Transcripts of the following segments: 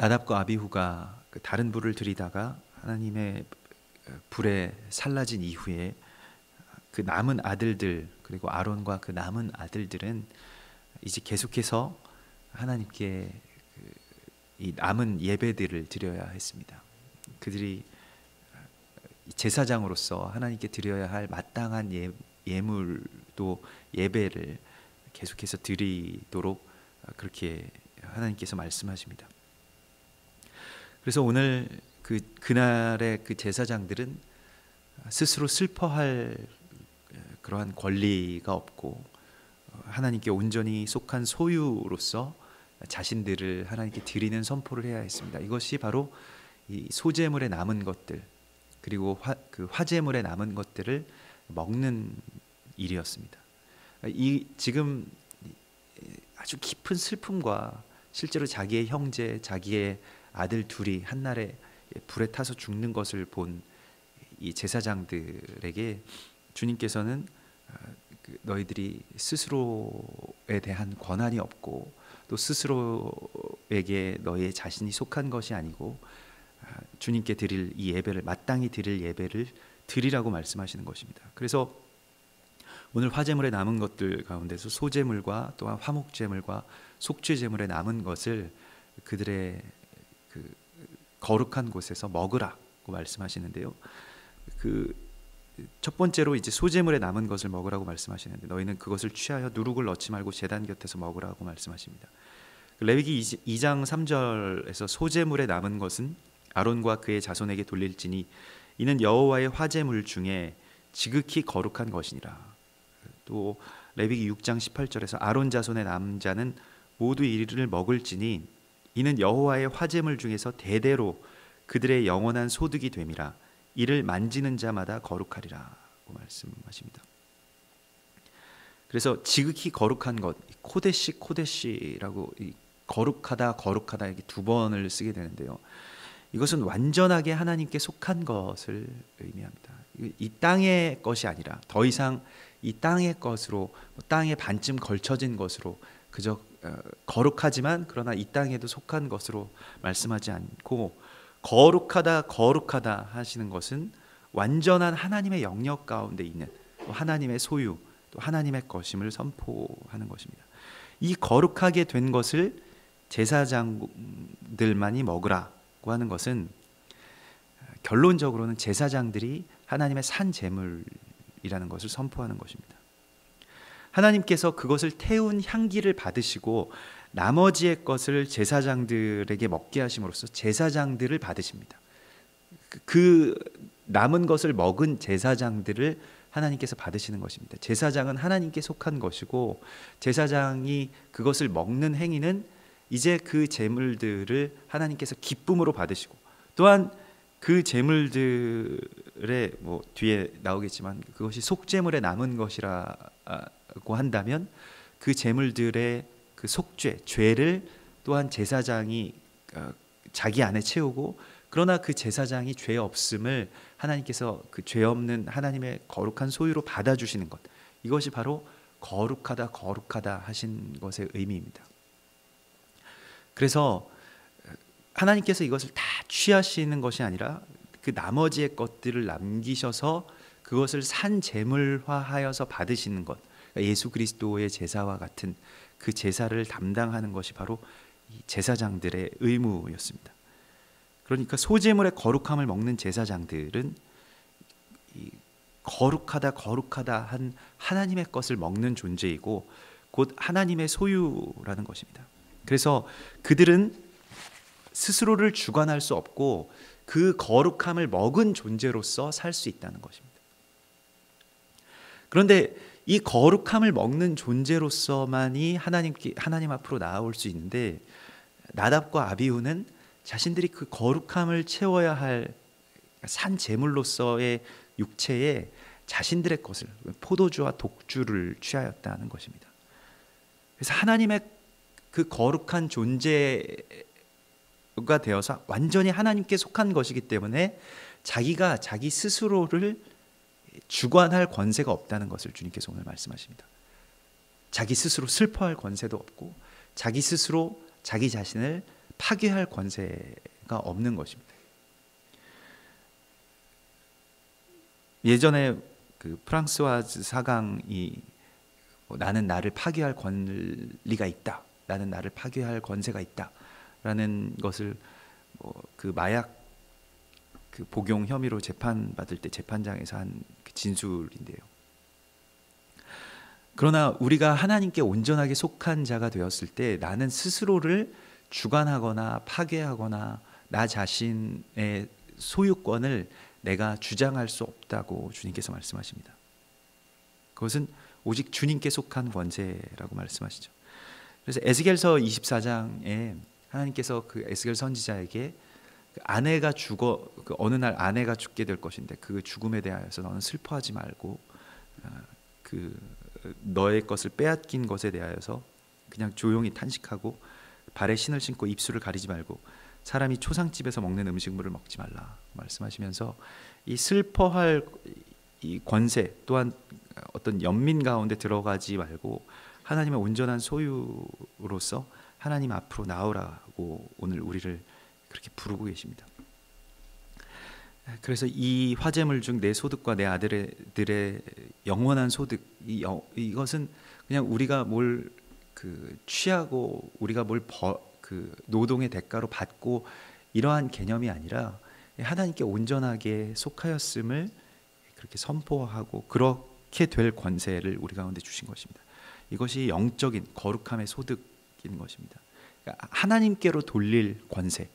나답과 아비후가 그 다른 불을 들이다가 하나님의 불에 살라진 이후에 그 남은 아들들, 그리고 아론과 그 남은 아들들은 이제 계속해서 하나님께 이 남은 예배들을 드려야 했습니다. 그들이 제사장으로서 하나님께 드려야 할 마땅한 예물도 예배를 계속해서 드리도록 그렇게 하나님께서 말씀하십니다. 그래서 오늘 그날의 그 제사장들은 스스로 슬퍼할 그러한 권리가 없고 하나님께 온전히 속한 소유로서 자신들을 하나님께 드리는 선포를 해야 했습니다. 이것이 바로 이 소제물에 남은 것들, 그리고 그 화제물에 남은 것들을 먹는 일이었습니다. 지금 아주 깊은 슬픔과 실제로 자기의 형제, 자기의 아들 둘이 한날에 불에 타서 죽는 것을 본 이 제사장들에게 주님께서는 너희들이 스스로에 대한 권한이 없고 또 스스로에게 너희의 자신이 속한 것이 아니고 주님께 드릴 이 예배를, 마땅히 드릴 예배를 드리라고 말씀하시는 것입니다. 그래서 오늘 화제물에 남은 것들 가운데서 소제물과 또한 화목제물과 속죄제물에 남은 것을 그들의 그 거룩한 곳에서 먹으라고 말씀하시는데요. 첫 번째로 이제 소제물에 남은 것을 먹으라고 말씀하시는데 너희는 그것을 취하여 누룩을 넣지 말고 제단 곁에서 먹으라고 말씀하십니다. 레위기 2장 3절에서 소제물에 남은 것은 아론과 그의 자손에게 돌릴지니 이는 여호와의 화제물 중에 지극히 거룩한 것이니라. 또 레위기 6장 18절에서 아론 자손의 남자는 모두 이를 먹을지니 이는 여호와의 화제물 중에서 대대로 그들의 영원한 소득이 됨이라. 이를 만지는 자마다 거룩하리라고 말씀하십니다. 그래서 지극히 거룩한 것, 코데시라고 거룩하다 이렇게 두 번을 쓰게 되는데요. 이것은 완전하게 하나님께 속한 것을 의미합니다. 이 땅의 것이 아니라 더 이상 이 땅의 것으로, 땅에 반쯤 걸쳐진 것으로 그저 거룩하지만 그러나 이 땅에도 속한 것으로 말씀하지 않고 거룩하다 하시는 것은 완전한 하나님의 영역 가운데 있는 또 하나님의 소유, 또 하나님의 것임을 선포하는 것입니다. 이 거룩하게 된 것을 제사장들만이 먹으라고 하는 것은 결론적으로는 제사장들이 하나님의 산 제물이라는 것을 선포하는 것입니다. 하나님께서 그것을 태운 향기를 받으시고 나머지의 것을 제사장들에게 먹게 하심으로써 제사장들을 받으십니다. 그 남은 것을 먹은 제사장들을 하나님께서 받으시는 것입니다. 제사장은 하나님께 속한 것이고 제사장이 그것을 먹는 행위는 이제 그 제물들을 하나님께서 기쁨으로 받으시고 또한 그 제물들의 뒤에 나오겠지만 그것이 속제물에 남은 것이라고 한다면 그 제물들의 그 속죄, 죄를 또한 제사장이 자기 안에 채우고 그러나 그 제사장이 죄 없음을 하나님께서 그 죄 없는 하나님의 거룩한 소유로 받아주시는 것, 이것이 바로 거룩하다 하신 것의 의미입니다. 그래서 하나님께서 이것을 다 취하시는 것이 아니라 그 나머지의 것들을 남기셔서 그것을 산 제물화하여서 받으시는 것, 예수 그리스도의 제사와 같은 그 제사를 담당하는 것이 바로 이 제사장들의 의무였습니다. 그러니까 소제물의 거룩함을 먹는 제사장들은 이 거룩하다 한 하나님의 것을 먹는 존재이고 곧 하나님의 소유라는 것입니다. 그래서 그들은 스스로를 주관할 수 없고 그 거룩함을 먹은 존재로서 살 수 있다는 것입니다. 그런데 이 거룩함을 먹는 존재로서만이 하나님 앞으로 나아올 수 있는데 나답과 아비후는 자신들이 그 거룩함을 채워야 할 산 제물로서의 육체에 자신들의 것을, 포도주와 독주를 취하였다는 것입니다. 그래서 하나님의 그 거룩한 존재가 되어서 완전히 하나님께 속한 것이기 때문에 자기가 자기 스스로를 주관할 권세가 없다는 것을 주님께서 오늘 말씀하십니다. 자기 스스로 슬퍼할 권세도 없고 자기 스스로 자기 자신을 파괴할 권세가 없는 것입니다. 예전에 그 프랑스와즈 사강이 나는 나를 파괴할 권리가 있다, 나는 나를 파괴할 권세가 있다라는 것을 그 마약 그 복용 혐의로 재판 받을 때 재판장에서 한 그 진술인데요. 그러나 우리가 하나님께 온전하게 속한 자가 되었을 때 나는 스스로를 주관하거나 파괴하거나 나 자신의 소유권을 내가 주장할 수 없다고 주님께서 말씀하십니다. 그것은 오직 주님께 속한 권세라고 말씀하시죠. 그래서 에스겔서 24장에 하나님께서 그 에스겔 선지자에게 그 아내가 어느 날 아내가 죽게 될 것인데 그 죽음에 대하여서 너는 슬퍼하지 말고 그 너의 것을 빼앗긴 것에 대하여서 그냥 조용히 탄식하고 발에 신을 신고 입술을 가리지 말고 사람이 초상집에서 먹는 음식물을 먹지 말라 말씀하시면서 이 슬퍼할 이 권세 또한 어떤 연민 가운데 들어가지 말고 하나님의 온전한 소유로서 하나님 앞으로 나오라고 오늘 우리를 그렇게 부르고 계십니다. 그래서 이 화재물 중 내 소득과 내 아들의 영원한 소득 이것은 그냥 우리가 뭘 그 취하고 우리가 뭘 그 노동의 대가로 받고 이러한 개념이 아니라 하나님께 온전하게 속하였음을 그렇게 선포하고 그렇게 될 권세를 우리 가운데 주신 것입니다. 이것이 영적인 거룩함의 소득인 것입니다. 그러니까 하나님께로 돌릴 권세,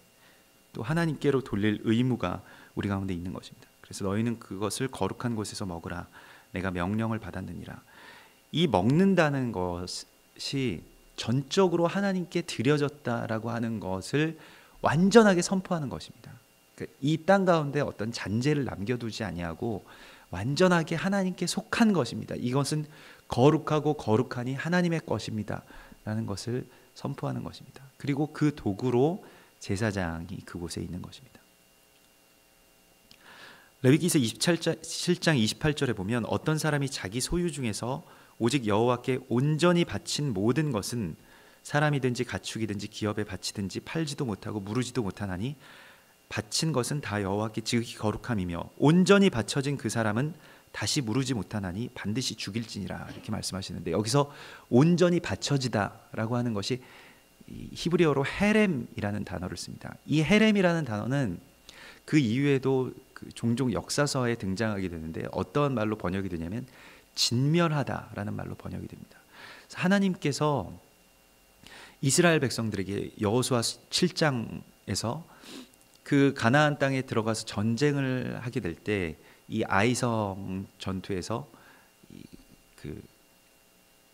또 하나님께로 돌릴 의무가 우리 가운데 있는 것입니다. 그래서 너희는 그것을 거룩한 곳에서 먹으라. 내가 명령을 받았느니라. 이 먹는다는 것이 전적으로 하나님께 드려졌다라고 하는 것을 완전하게 선포하는 것입니다. 그러니까 이 땅 가운데 어떤 잔재를 남겨두지 아니하고 완전하게 하나님께 속한 것입니다. 이것은 거룩하고 거룩하니 하나님의 것입니다 라는 것을 선포하는 것입니다. 그리고 그 도구로 제사장이 그곳에 있는 것입니다. 레위기서 27장 28절에 보면 어떤 사람이 자기 소유 중에서 오직 여호와께 온전히 바친 모든 것은 사람이든지 가축이든지 기업에 바치든지 팔지도 못하고 무르지도 못하나니 바친 것은 다 여호와께 지극히 거룩함이며 온전히 바쳐진 그 사람은 다시 무르지 못하나니 반드시 죽일지니라 이렇게 말씀하시는데 여기서 온전히 바쳐지다라고 하는 것이 히브리어로 헤렘이라는 단어를 씁니다. 이 헤렘이라는 단어는 그 이후에도 종종 역사서에 등장하게 되는데 어떤 말로 번역이 되냐면 진멸하다라는 말로 번역이 됩니다. 하나님께서 이스라엘 백성들에게 여호수아 7장에서 그 가나안 땅에 들어가서 전쟁을 하게 될 때 이 아이성 전투에서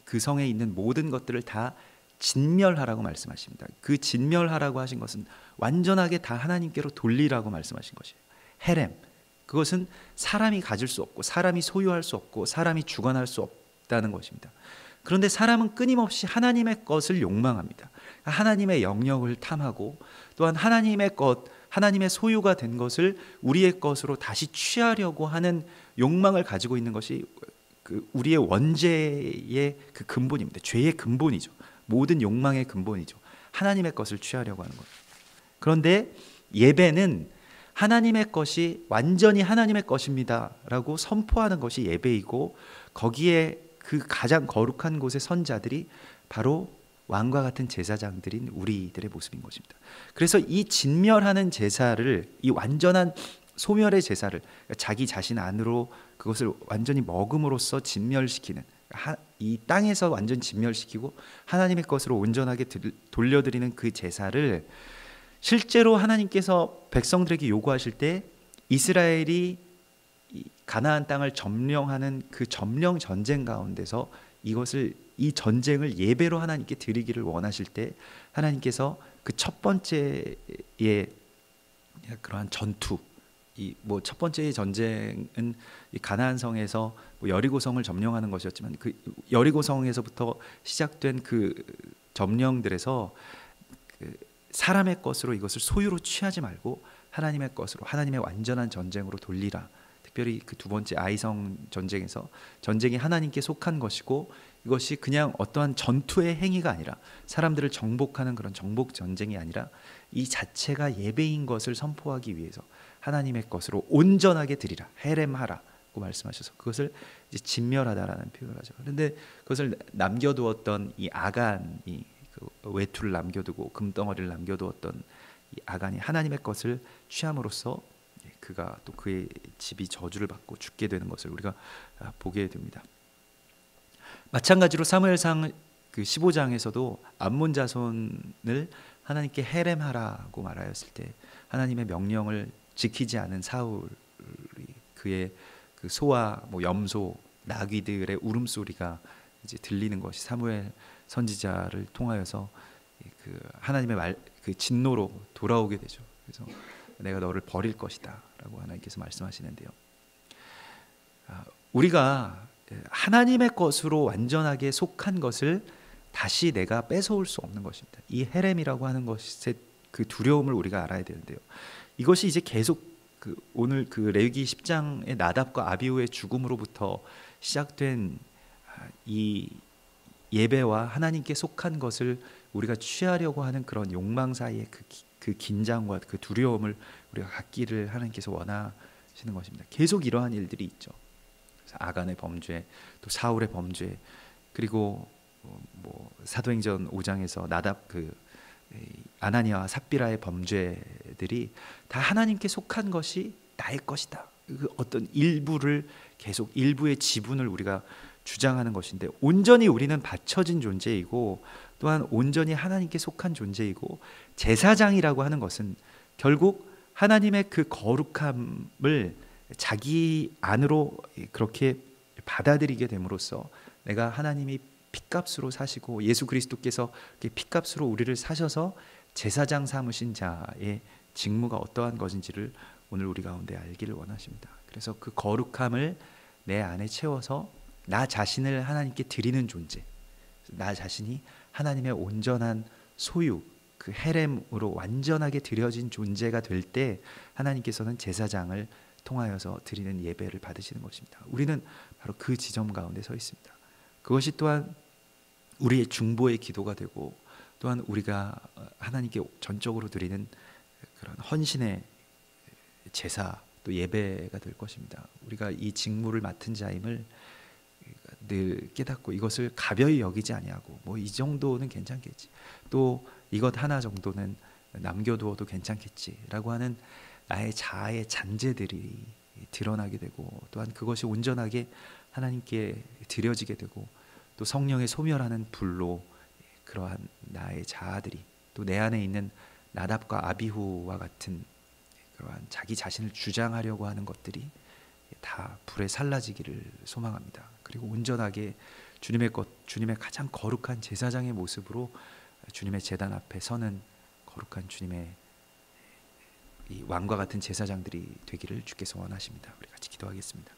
그 성에 있는 모든 것들을 다 진멸하라고 말씀하십니다. 그 진멸하라고 하신 것은 완전하게 다 하나님께로 돌리라고 말씀하신 것이에요. 헤렘, 그것은 사람이 가질 수 없고 사람이 소유할 수 없고 사람이 주관할 수 없다는 것입니다. 그런데 사람은 끊임없이 하나님의 것을 욕망합니다. 하나님의 영역을 탐하고 또한 하나님의 것, 하나님의 소유가 된 것을 우리의 것으로 다시 취하려고 하는 욕망을 가지고 있는 것이 우리의 원죄의 그 근본입니다. 죄의 근본이죠. 모든 욕망의 근본이죠. 하나님의 것을 취하려고 하는 것. 그런데 예배는 하나님의 것이 완전히 하나님의 것입니다 라고 선포하는 것이 예배이고 거기에 그 가장 거룩한 곳의 선자들이 바로 왕과 같은 제사장들인 우리들의 모습인 것입니다. 그래서 이 진멸하는 제사를, 이 완전한 소멸의 제사를 자기 자신 안으로 그것을 완전히 먹음으로써 진멸시키는, 이 땅에서 완전 진멸시키고 하나님의 것으로 온전하게 돌려드리는 그 제사를 실제로 하나님께서 백성들에게 요구하실 때 이스라엘이 가나안 땅을 점령하는 그 점령 전쟁 가운데서 이 전쟁을 예배로 하나님께 드리기를 원하실 때 하나님께서 그 첫 번째의 그러한 전투, 첫 번째의 전쟁은 이 가나안 성에서 여리고 성을 점령하는 것이었지만 그 여리고 성에서부터 시작된 그 점령들에서 사람의 것으로 이것을 소유로 취하지 말고 하나님의 것으로, 하나님의 완전한 전쟁으로 돌리라. 특별히 그 두 번째 아이성 전쟁에서 전쟁이 하나님께 속한 것이고 이것이 그냥 어떠한 전투의 행위가 아니라, 사람들을 정복하는 그런 정복 전쟁이 아니라 이 자체가 예배인 것을 선포하기 위해서 하나님의 것으로 온전하게 드리라, 헤렘하라고 말씀하셔서 그것을 이제 진멸하다라는 표현을 하죠. 그런데 그것을 남겨두었던 이 아간이, 그 외투를 남겨두고 금덩어리를 남겨두었던 이 아간이 하나님의 것을 취함으로써 그가 또 그의 집이 저주를 받고 죽게 되는 것을 우리가 보게 됩니다. 마찬가지로 사무엘상 그 15장에서도 암몬 자손을 하나님께 헤렘하라고 말하였을 때 하나님의 명령을 지키지 않은 사울이, 그의 그 소와 뭐 염소, 나귀들의 울음소리가 이제 들리는 것이 사무엘 선지자를 통하여서 그 하나님의 말, 그 진노로 돌아오게 되죠. 그래서 내가 너를 버릴 것이다라고 하나님께서 말씀하시는데요. 우리가 하나님의 것으로 완전하게 속한 것을 다시 내가 뺏어올 수 없는 것입니다. 이 헤렘이라고 하는 것의 그 두려움을 우리가 알아야 되는데요. 이것이 이제 계속 그 오늘 그 레위기 10장의 나답과 아비후의 죽음으로부터 시작된 이 예배와 하나님께 속한 것을 우리가 취하려고 하는 그런 욕망 사이의 그 긴장과 그 두려움을 우리가 갖기를 하나님께서 원하시는 것입니다. 계속 이러한 일들이 있죠. 아간의 범죄, 또 사울의 범죄, 그리고 뭐 사도행전 5장에서 나답 그 아나니아와 삽비라의 범죄들이 다 하나님께 속한 것이 나의 것이다. 그 어떤 일부를 계속 일부의 지분을 우리가 주장하는 것인데, 온전히 우리는 바쳐진 존재이고 또한 온전히 하나님께 속한 존재이고, 제사장이라고 하는 것은 결국 하나님의 그 거룩함을 자기 안으로 그렇게 받아들이게 됨으로써 내가 하나님이 핏값으로 사시고 예수 그리스도께서 핏값으로 우리를 사셔서 제사장 삼으신 자의 직무가 어떠한 것인지를 오늘 우리 가운데 알기를 원하십니다. 그래서 그 거룩함을 내 안에 채워서 나 자신을 하나님께 드리는 존재, 나 자신이 하나님의 온전한 소유, 그 헤렘으로 완전하게 드려진 존재가 될 때 하나님께서는 제사장을 통하여서 드리는 예배를 받으시는 것입니다. 우리는 바로 그 지점 가운데 서 있습니다. 그것이 또한 우리의 중보의 기도가 되고, 또한 우리가 하나님께 전적으로 드리는 그런 헌신의 제사, 또 예배가 될 것입니다. 우리가 이 직무를 맡은 자임을 늘 깨닫고 이것을 가벼이 여기지 아니하고, 뭐 이 정도는 괜찮겠지, 또 이것 하나 정도는 남겨두어도 괜찮겠지라고 하는 나의 자아의 잔재들이 드러나게 되고, 또한 그것이 온전하게 하나님께 드려지게 되고, 또 성령의 소멸하는 불로 그러한 나의 자아들이, 또 내 안에 있는 나답과 아비후와 같은 그러한 자기 자신을 주장하려고 하는 것들이 다 불에 살라지기를 소망합니다. 그리고 온전하게 주님의 것, 주님의 가장 거룩한 제사장의 모습으로 주님의 제단 앞에 서는 거룩한 주님의 이 왕과 같은 제사장들이 되기를 주께서 원하십니다. 우리 같이 기도하겠습니다.